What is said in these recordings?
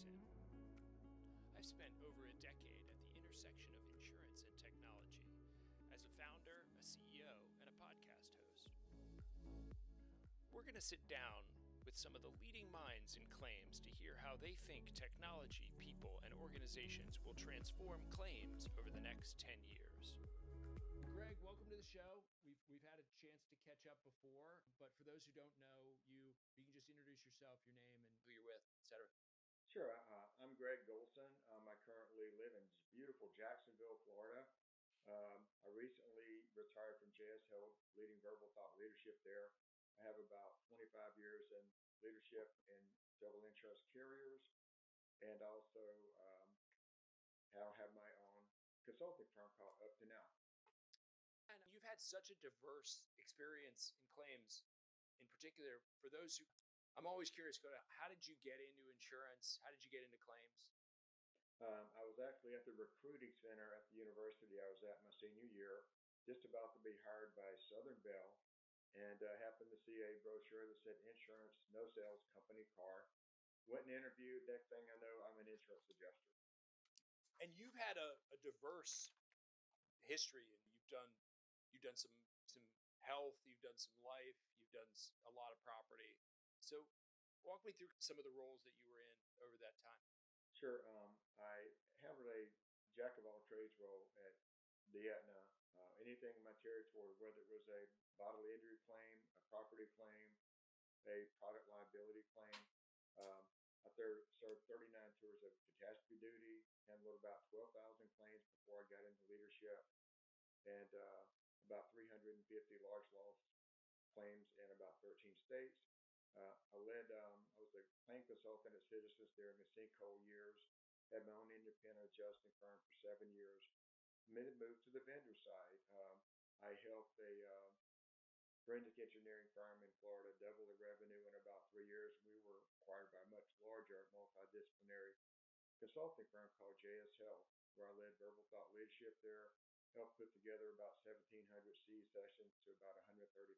Golson. I've spent over a decade at the intersection of insurance and technology as a founder, a CEO, and a podcast host. We're going to sit down with some of the leading minds in claims to hear how they think technology, people, and organizations will transform claims over the next 10 years. Gregg, welcome to the show. We've had a chance to catch up before, but for those who don't know you can just introduce yourself, your name, and who you're with, etc. Sure. I'm Gregg Golson. I currently live in beautiful Jacksonville, Florida. I recently retired from JS Health, leading verbal thought leadership there. I have about 25 years in leadership in several insurance carriers, and also have my own consulting firm called Up to Now. And you've had such a diverse experience in claims, in particular, for those who, I'm always curious, how did you get into insurance? How did you get into claims? I was actually at the recruiting center at the university I was at my senior year, just about to be hired by Southern Bell, and happened to see a brochure that said insurance, no sales, company car. Went and interviewed. Next thing I know, I'm an insurance adjuster. And you've had a diverse history, and you've done some health, you've done some life, you've done a lot of property. So walk me through some of the roles that you were in over that time. Sure. I held a jack of all trades role at the Aetna. Anything in my territory, whether it was a bodily injury claim, a property claim, a product liability claim. I served 39 tours of catastrophe duty, handled about 12,000 claims before I got into leadership, and about 350 large loss claims in about 13 states. I was a claim consultant at Citizens during the sinkhole years, had my own independent adjusting firm for 7 years. Then moved to the vendor side. I helped a forensic engineering firm in Florida double the revenue in about 3 years. We were acquired by a much larger multidisciplinary consulting firm called JS Health, where I led verbal thought leadership there, helped put together about 1,700 C sessions to about 135,000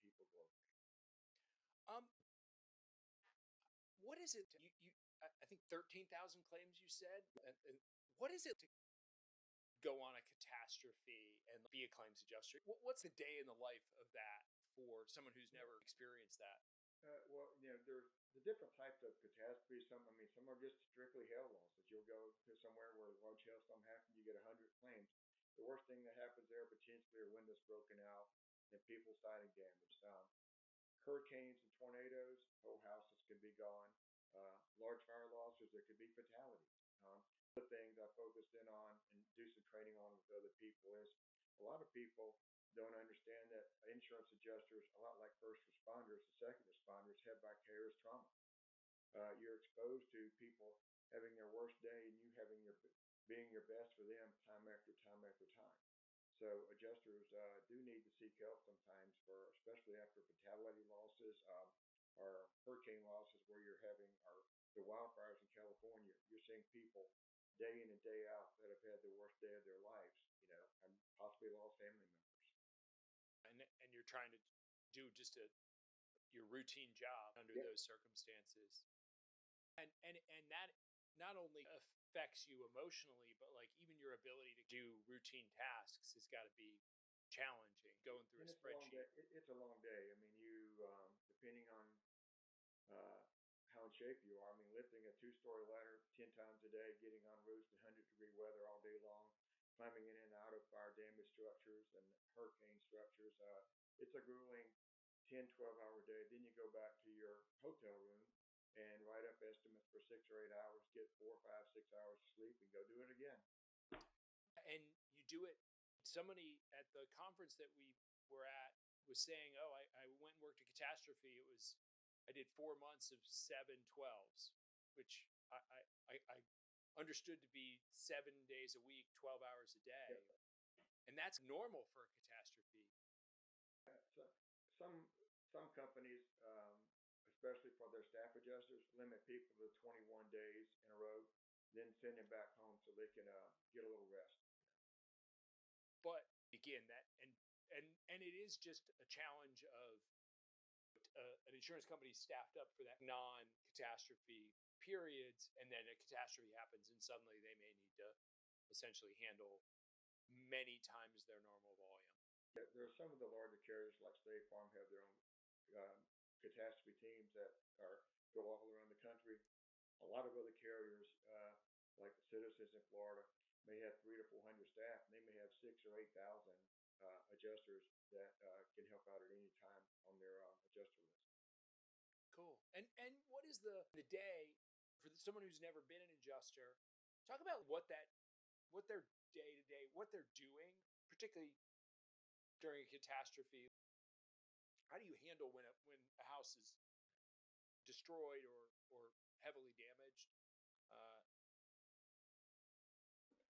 people globally. What is it? I think 13,000 claims you said. And what is it to go on a catastrophe and be a claims adjuster? What's the day in the life of that for someone who's never experienced that? There's the different types of catastrophes. Some are just strictly hail losses. You'll go to somewhere where a large hailstorm happens, you get 100 claims. The worst thing that happens there potentially are windows broken out and people siding damage. Hurricanes and tornadoes, whole houses could be gone. Large fire losses, there could be fatalities. The things I focused in on and do some training on with other people is a lot of people don't understand that insurance adjusters, a lot like first responders and second responders, have vicarious trauma. You're exposed to people having their worst day and you being your best for them time after time after time. So adjusters do need to seek help sometimes, especially after fatality losses or hurricane losses, where you're having the wildfires in California. You're seeing people day in and day out that have had the worst day of their lives, and possibly lost family members. And you're trying to do just your routine job under those circumstances, and that not only affects you emotionally, but like even your ability to do routine tasks has got to be challenging. Going through a spreadsheet, it's a long day. You depending on how in shape you are. Lifting a 2-story ladder 10 times a day, getting on roofs in 100-degree weather all day long, climbing in and out of fire damaged structures and hurricane structures. It's a grueling 10, 12-hour day. Then you go back to your hotel room and write up estimates for 6 or 8 hours, get 4, 5, 6 hours of sleep, and go do it again. And you do it. Somebody at the conference that we were at was saying, I went and worked at Catastrophe. I did 4 months of 7 12s, which I understood to be 7 days a week, 12 hours a day. Yep. And that's normal for a catastrophe. So some companies, especially for their staff adjusters, limit people to 21 days in a row, then send them back home so they can get a little rest. But again, that and it is just a challenge of an insurance company staffed up for that non-catastrophe periods, and then a catastrophe happens, and suddenly they may need to essentially handle many times their normal volume. Yeah, there are some of the larger carriers like State Farm have their own um, catastrophe teams that go all around the country. A lot of other carriers, like the Citizens in Florida, may have 300 to 400 staff, and they may have 6 or 8 thousand adjusters that can help out at any time on their adjuster list. Cool. And what is the day for someone who's never been an adjuster? Talk about what their day to day, what they're doing, particularly during a catastrophe. How do you handle when a house is destroyed or heavily damaged?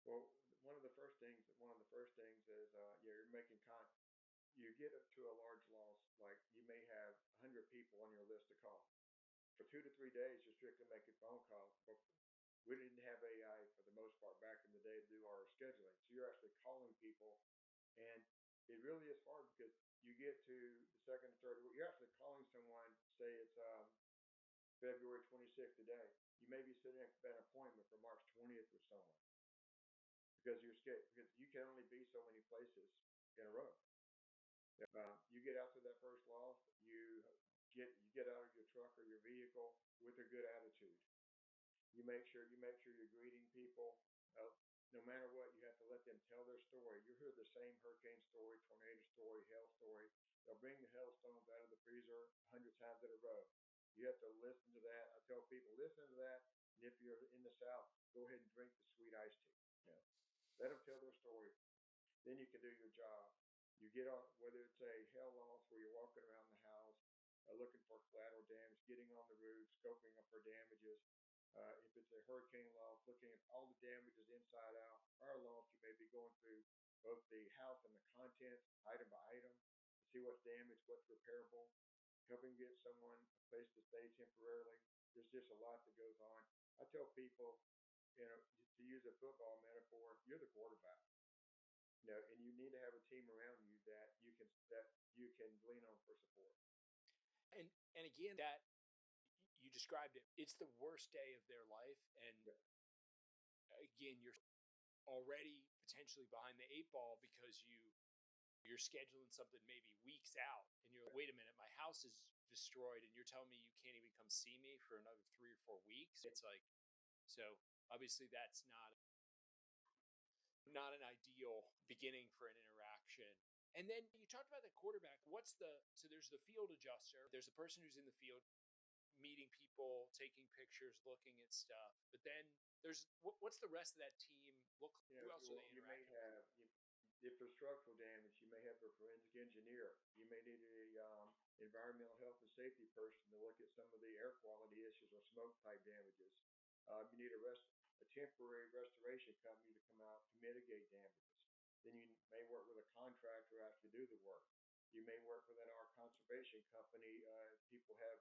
Well, one of the first things is you're making you get up to a large loss, like you may have 100 people on your list to call. For 2 to 3 days, you're strictly making phone calls. But we didn't have AI for the most part back in the day to do our scheduling. So you're actually calling people, and it really is hard because you get to the second or third, you're actually calling someone, say it's February 26th today. You may be sitting at an appointment for March 20th with someone because because you can only be so many places in a row. You get out to that first loss, you get out of your truck or your vehicle with a good attitude. You make sure you're greeting people. No matter what, you have to let them tell their story. You hear the same hurricane story, tornado story, hail story. They'll bring the hailstones out of the freezer 100 times in a row. You have to listen to that. I tell people, listen to that. And if you're in the South, go ahead and drink the sweet iced tea. Let them tell their story. Then you can do your job. You get on, whether it's a hail loss where you're walking around the house, looking for collateral damage, getting on the roof, scoping up for damages. If it's a hurricane loss, looking at all the damages inside out. Fire loss, you may be going through both the house and the contents, item by item, to see what's damaged, what's repairable, helping get someone a place to stay temporarily. There's just a lot that goes on. I tell people, to use a football metaphor, you're the quarterback. And you need to have a team around you that you can lean on for support. And again, that you described it. It's the worst day of their life, and again, you're already potentially behind the 8 ball because you're scheduling something maybe weeks out, and you're like, wait a minute, my house is destroyed, and you're telling me you can't even come see me for another 3 or 4 weeks. It's like, so obviously that's not an ideal beginning for an interaction. And then you talked about the quarterback. So there's the field adjuster, there's the person who's in the field meeting people, taking pictures, looking at stuff. But then what's the rest of that team look like? Who else are they interacting with? If there's structural damage, you may have a forensic engineer. You may need a environmental health and safety person to look at some of the air quality issues or smoke pipe damages. You need a temporary restoration company to come out to mitigate damages. Then you may work with a contractor to actually do the work. You may work with an art conservation company. People have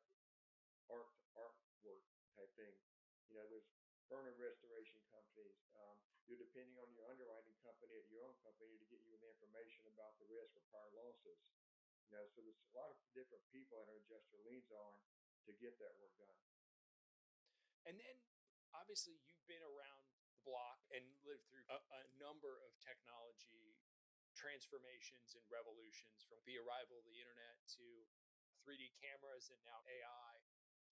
artwork type things. There's burner restoration companies. You're depending on your underwriting company at your own company to get you the information about the risk of prior losses. So there's a lot of different people that an adjuster leans on to get that work done. And then obviously you've been around the block and lived through a number of technology transformations and revolutions, from the arrival of the internet to 3D cameras and now AI.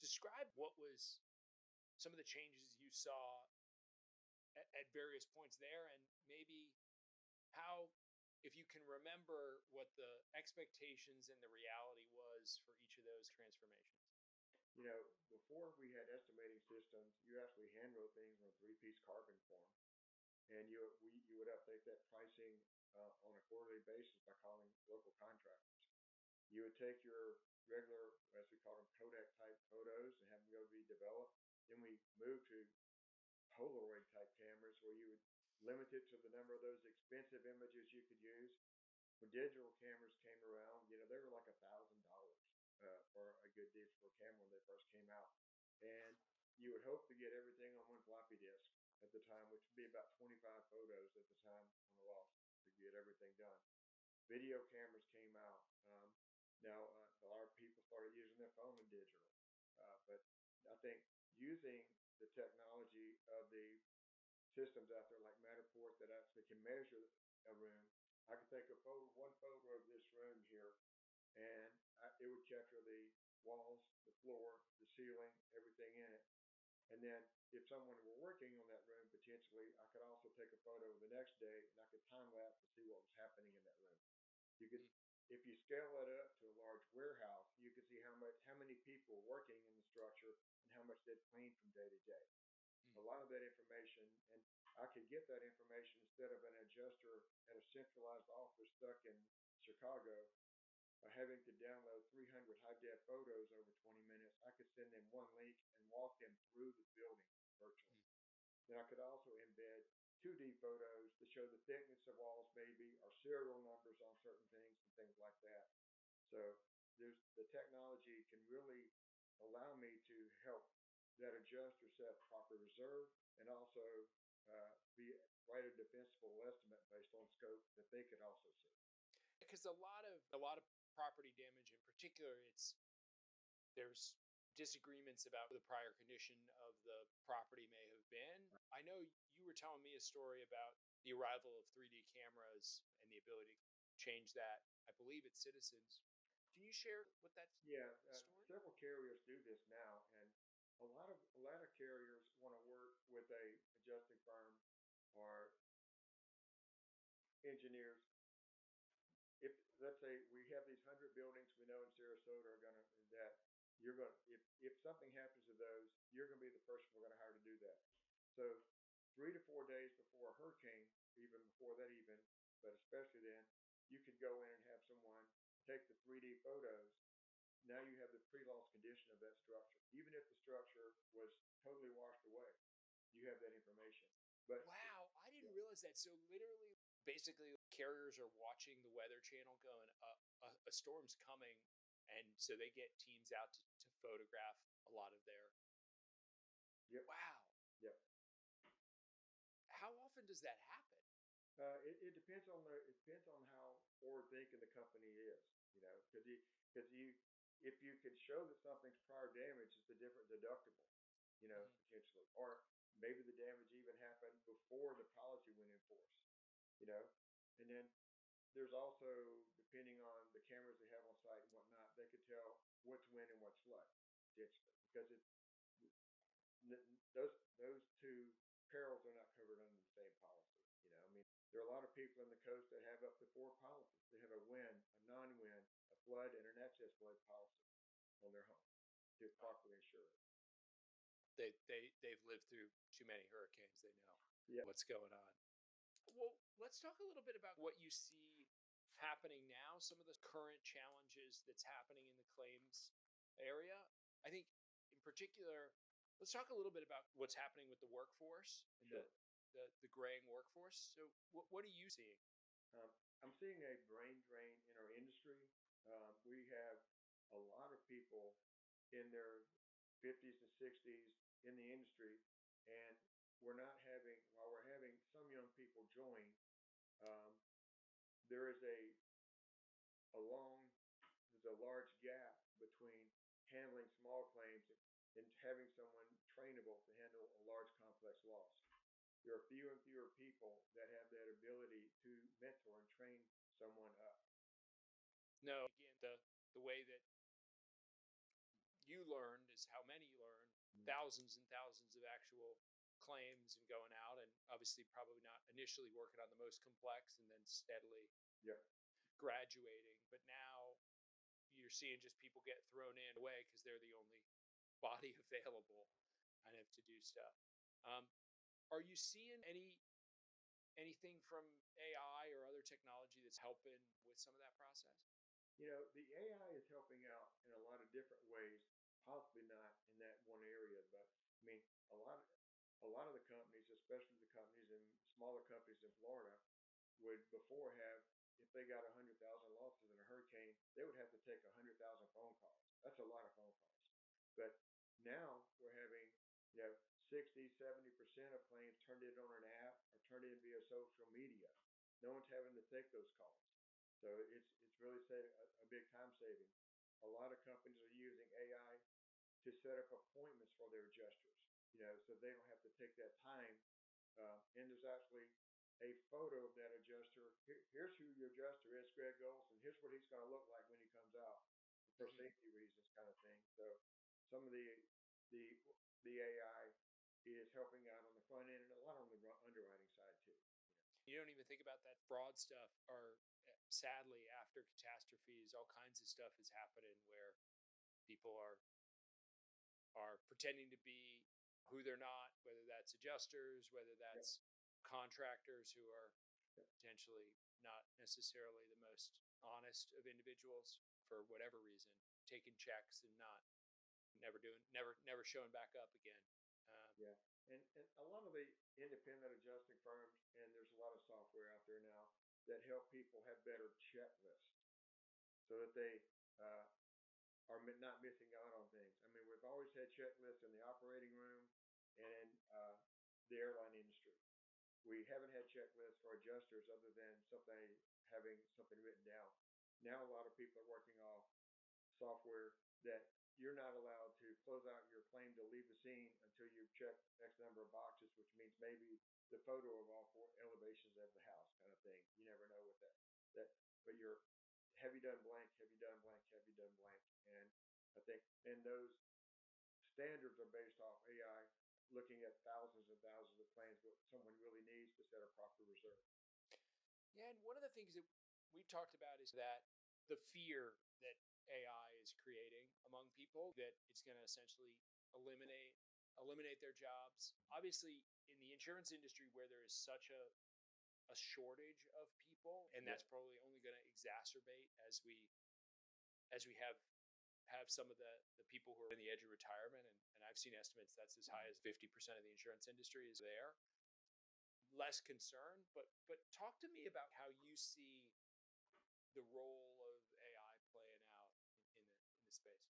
Describe what was some of the changes you saw at various points there, and maybe how, if you can remember, what the expectations and the reality was for each of those transformations. Before we had estimating systems, you actually handwrote things on 3-piece carbon form, and you would update that pricing on a quarterly basis by calling local contractors. You would take your regular, as we call them, Kodak type photos and have them go be developed. Then we moved to Polaroid type cameras where you would limit it to the number of those expensive images you could use. When digital cameras came around, they were like $1,000 for a good digital camera when they first came out. And you would hope to get everything on one floppy disk at the time, which would be about 25 photos at the time on the loss to get everything done. Video cameras came out. Now, a lot of people started using their phone in digital. But I think using the technology of the systems out there like Matterport that actually can measure a room. I could take one photo of this room here, and it would capture the walls, the floor, the ceiling, everything in it. And then if someone were working on that room, potentially, I could also take a photo the next day, and I could time lapse to see what was happening in that room. You could, if you scale that up to a large warehouse, you could see how many people were working in the structure and how much they'd clean from day to day. A lot of that information, and I could get that information instead of an adjuster at a centralized office stuck in Chicago, having to download 300 high-def photos over 20 minutes. I could send them one link and walk them through the building virtually. Then I could also embed 2D photos to show the thickness of walls maybe, or serial numbers on certain things and things like that. So the technology can really allow me to help that adjuster set proper reserve and also write a defensible estimate based on scope that they could also see. Because a lot of property damage in particular, there's disagreements about the prior condition of the property may have been. I know you were telling me a story about the arrival of 3D cameras and the ability to change that. I believe it's Citizens. Can you share what that story? Several carriers do this now, and a lot of carriers want to work with a adjusting firm or engineers. If let's say we have these 100 buildings we know in Sarasota are gonna that you're going if something happens to those, you're going to be the person we're going to hire to do that. So 3 to 4 days before a hurricane, even before that even, but especially then, you could go in and have someone take the 3D photos. Now you have the pre-loss condition of that structure. Even if the structure was totally washed away, you have that information. But wow, I didn't realize that. So literally, basically, carriers are watching the Weather Channel going, a storm's coming, and so they get teams out to photograph a lot of their. Yep. Wow. Yep. How often does that happen? It depends on how forward thinking the company is, because if you could show that something's prior damage, it's a different deductible, potentially, or maybe the damage even happened before the policy went in force, and then there's also, depending on the cameras they have on site and whatnot, they could tell what's wind and what's flood, potentially, because those two perils are not covered under the same policy. There are a lot of people in the coast that have up to 4 policies. They have a wind, a non-wind, a flood, and an excess flood policy on their home to properly insure it. They've lived through too many hurricanes. They know what's going on. Well, let's talk a little bit about what you see happening now, some of the current challenges that's happening in the claims area. I think in particular, let's talk a little bit about what's happening with the workforce and the graying workforce. So what are you seeing? I'm seeing a brain drain in our industry. We have a lot of people in their 50s and 60s in the industry, and while we're having some young people join, there's a large gap between handling small claims and having someone trainable to handle a large complex loss. There are fewer and fewer people that have that ability to mentor and train someone up. No, again, the way that you learned is how many learn. Thousands and thousands of actual claims and going out, and obviously probably not initially working on the most complex and then steadily graduating. But now you're seeing just people get thrown in away because they're the only body available kind of to do stuff. Are you seeing anything from AI or other technology that's helping with some of that process? The AI is helping out in a lot of different ways, possibly not in that one area, but a lot of the companies, especially the companies in smaller companies in Florida, would before have, if they got 100,000 losses in a hurricane, they would have to take 100,000 phone calls. That's a lot of phone calls. But now we're having 60-70% of claims turned in on an app or turned in via social media. No one's having to take those calls. So it's really a big time saving. A lot of companies are using AI to set up appointments for their adjusters. so they don't have to take that time. And there's actually a photo of that adjuster. Here's who your adjuster is, Gregg Golson. Here's what he's going to look like when he comes out for safety reasons, kind of thing. So some of the the AI is helping out on the front end and a lot on the underwriting side too. You don't even think about that fraud stuff, or sadly, after catastrophes, all kinds of stuff is happening where people are pretending to be who they're not, whether that's adjusters, whether that's contractors who are potentially not necessarily the most honest of individuals for whatever reason, taking checks and never showing back up again. Yeah, and a lot of the independent adjusting firms, and there's a lot of software out there now that help people have better checklists so that they are not missing out on things. I mean, we've always had checklists in the operating room and in the airline industry. We haven't had checklists for adjusters other than having something written down. Now a lot of people are working off software that you're not allowed to close out your claim to leave the scene until you've checked X number of boxes, which means maybe the photo of all 4 elevations of the house, kind of thing. You never know what that. But have you done blank? Have you done blank? Have you done blank? And I think, and those standards are based off AI looking at thousands and thousands of claims, what someone really needs to set a proper reserve. Yeah, and one of the things that we talked about is that the fear that AI is creating among people, that it's going to essentially eliminate their jobs. Obviously, in the insurance industry where there is such a shortage of people, and that's probably only going to exacerbate as we have some of the people who are on the edge of retirement, and I've seen estimates that's as high as 50% of the insurance industry is there. Less concern, but talk to me about how you see the role of AI playing out in the space.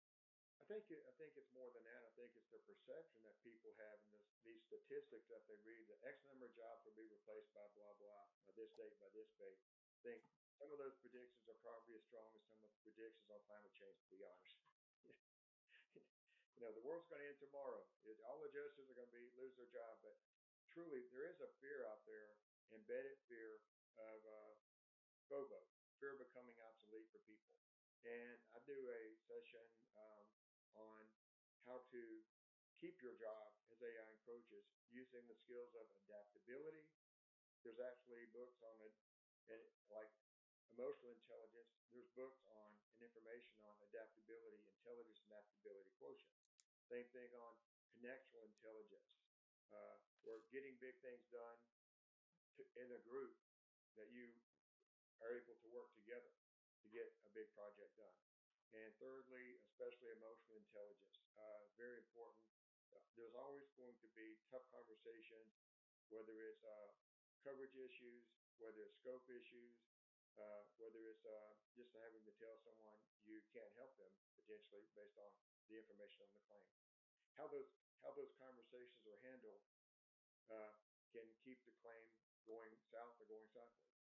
I think it's more than that. I think it's the perception that people have in these statistics that they read that X number of jobs will be replaced by blah blah by this date, by this date. I think some of those predictions are probably as strong as some of the predictions on climate change, to be honest. The world's going to end tomorrow. All adjusters are going to lose their job, but truly there is a fear out there, embedded fear of FOBO, fear of becoming obsolete for people. And I do a session on how to keep your job as AI encroaches using the skills of adaptability. There's actually books on it, like emotional intelligence. There's books on and information on adaptability, intelligence, and adaptability quotient. Same thing on connectual intelligence, or getting big things done in a group that you are able to work together to get a big project done. And thirdly, especially emotional intelligence, very important. There's always going to be tough conversations, whether it's coverage issues, whether it's scope issues, whether it's just having to tell someone you can't help them potentially based on the information on the claim. How those conversations are handled can keep the claim going south or going sideways.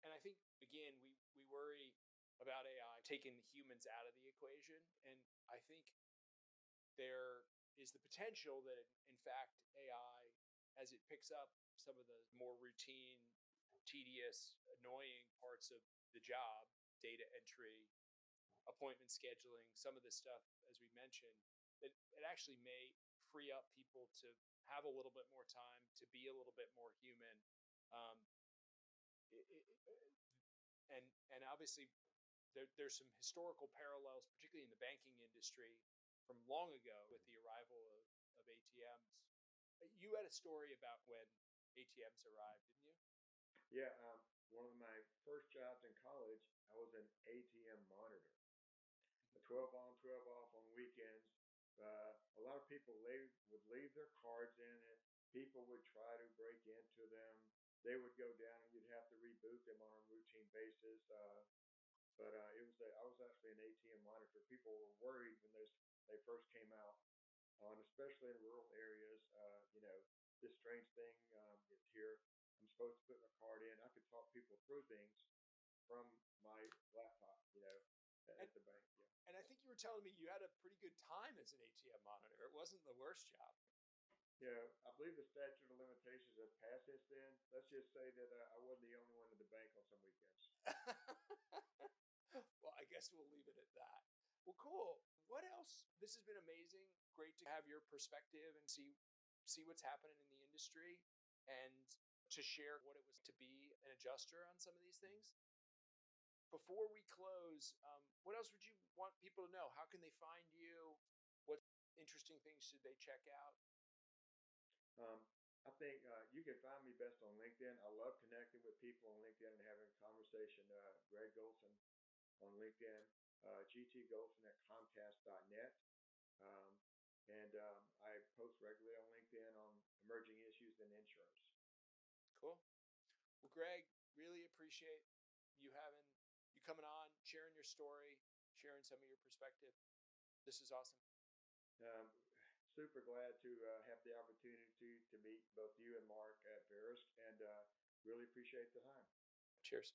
And I think, again, we worry about AI taking the humans out of the equation. And I think there is the potential that, in fact, AI, as it picks up some of the more routine, tedious, annoying parts of the job, data entry, appointment scheduling, some of this stuff, as we mentioned, that it actually may free up people to have a little bit more time, to be a little bit more human. And obviously there's some historical parallels, particularly in the banking industry from long ago with the arrival of ATMs. You had a story about when ATMs arrived, didn't you? Yeah, one of my first jobs in college, I was an ATM monitor. 12 on, 12 off on weekends. A lot of people would leave their cards in it. People would try to break into them. They would go down and you'd have to reboot them on a routine basis. But I was actually an ATM monitor. People were worried when they first came out, especially in rural areas. This strange thing is here. I'm supposed to put my card in. I could talk people through things from my laptop, at the bank. Yeah. And I think you were telling me you had a pretty good time as an ATM monitor. It wasn't the worst job. I believe the statute of limitations has passed since then. Let's just say that I wasn't the only one at the bank on some weekends. Well, I guess we'll leave it at that. Well, cool. What else? This has been amazing. Great to have your perspective and see what's happening in the industry and to share what it was to be an adjuster on some of these things. Before we close, what else would you want people to know? How can they find you? What interesting things should they check out? I think you can find me best on LinkedIn. I love connecting with people on LinkedIn and having a conversation. Gregg Golson on LinkedIn, GTGolson at Comcast.net. Um, and I post regularly on LinkedIn on emerging issues in insurance. Cool. Well, Gregg, really appreciate you coming on, sharing your story, sharing some of your perspective. This is awesome. Um, Super glad to have the opportunity to meet both you and Mark at Verisk, and really appreciate the time. Cheers.